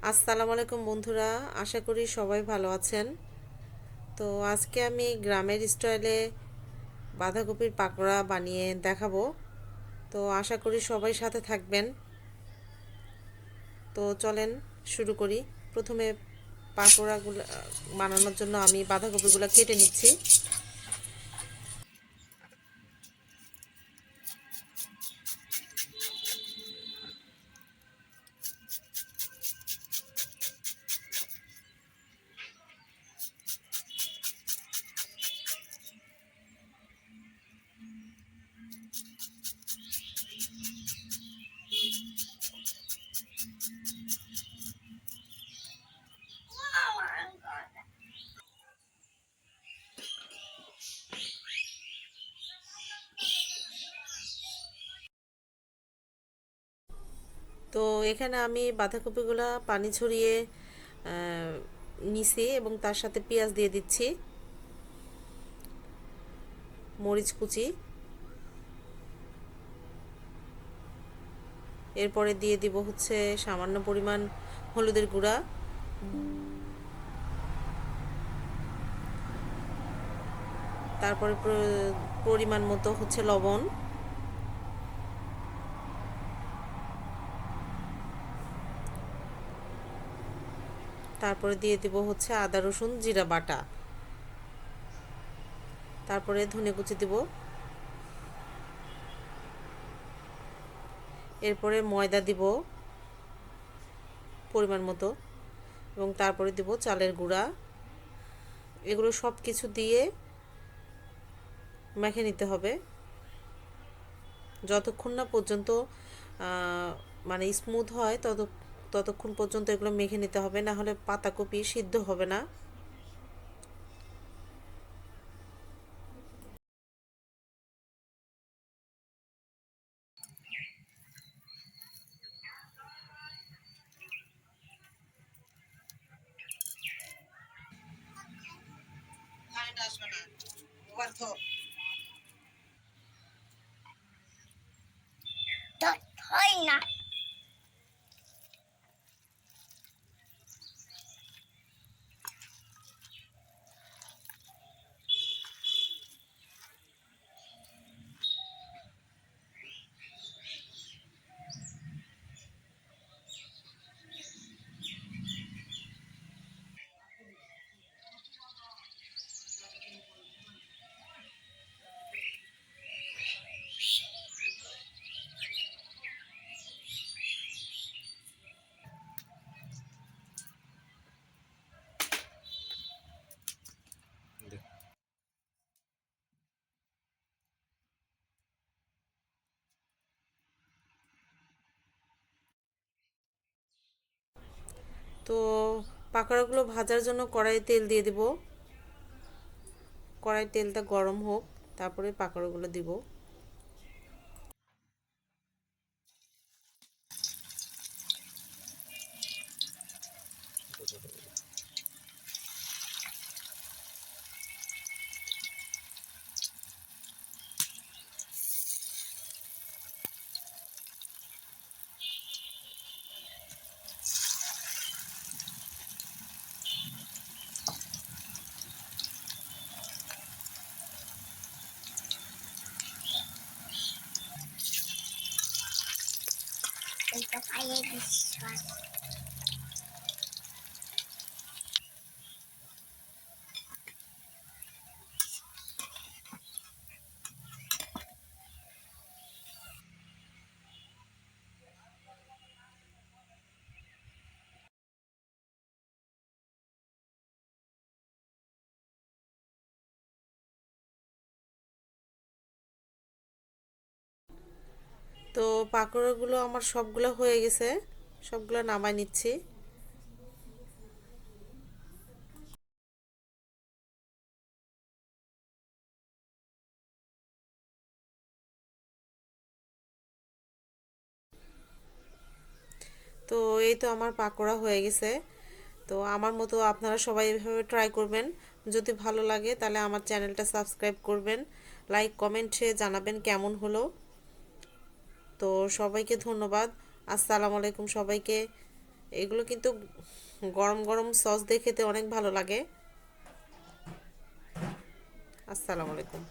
আসসালামু আলাইকুম বন্ধুরা, আশা করি সবাই ভালো আছেন। তো আজকে আমি গ্রামের স্টাইলে বাঁধাকপির পাকোড়া বানিয়ে দেখাবো। তো আশা করি সবাই সাথে থাকবেন। তো চলেন শুরু করি। প্রথমে পাকোড়াগুলো বানানোর জন্য আমি বাঁধাকপিগুলো কেটে নিচ্ছি। তো এখানে আমি বাঁধাকপিগুলো পানি ছড়িয়ে নিছি এবং তার সাথে পেঁয়াজ দিয়ে দিচ্ছি, মরিচ কুচি, এরপরে দিয়ে দিব হচ্ছে সামান্য পরিমাণ হলুদের গুঁড়া, তারপরে পরিমাণ মতো হচ্ছে লবণ, তারপরে দিয়ে দিব হচ্ছে আদা রসুন জিরা বাটা, তারপরে ধনে কুচি দিব, এরপরে ময়দা দিব পরিমাণ মতো এবং তারপরে দিব চালের গুঁড়া। এগুলো সব কিছু দিয়ে মেখে নিতে হবে যতক্ষণ না পর্যন্ত মানে স্মুথ হয় ততক্ষণ পর্যন্ত এগুলো মেখে নিতে হবে, না হলে পাতাকপি সিদ্ধ হবে না। হয় না। তো পাকোড়াগুলো ভাজার জন্য কড়াইয়ে তেল দিয়ে দিব। কড়াই তেলটা গরম হোক, তারপরে পাকোড়াগুলো দিব। কিন্তু পায়ে বিশ্বাস। তো পাকোড়াগুলো আমার সবগুলো হয়ে গেছে, সবগুলো নামাই নিচ্ছি। তো এই তো আমার পাকোড়া হয়ে গেছে। তো আমার মতো আপনারা সবাই এভাবে ট্রাই করবেন। যদি ভালো লাগে তাহলে আমার চ্যানেলটা সাবস্ক্রাইব করবেন, লাইক কমেন্টে জানাবেন কেমন হলো। তো সবাইকে ধন্যবাদ। আসসালামু আলাইকুম সবাইকে। এগুলো কিন্তু গরম গরম সস দিয়ে খেতে অনেক ভালো লাগে। আসসালামু আলাইকুম।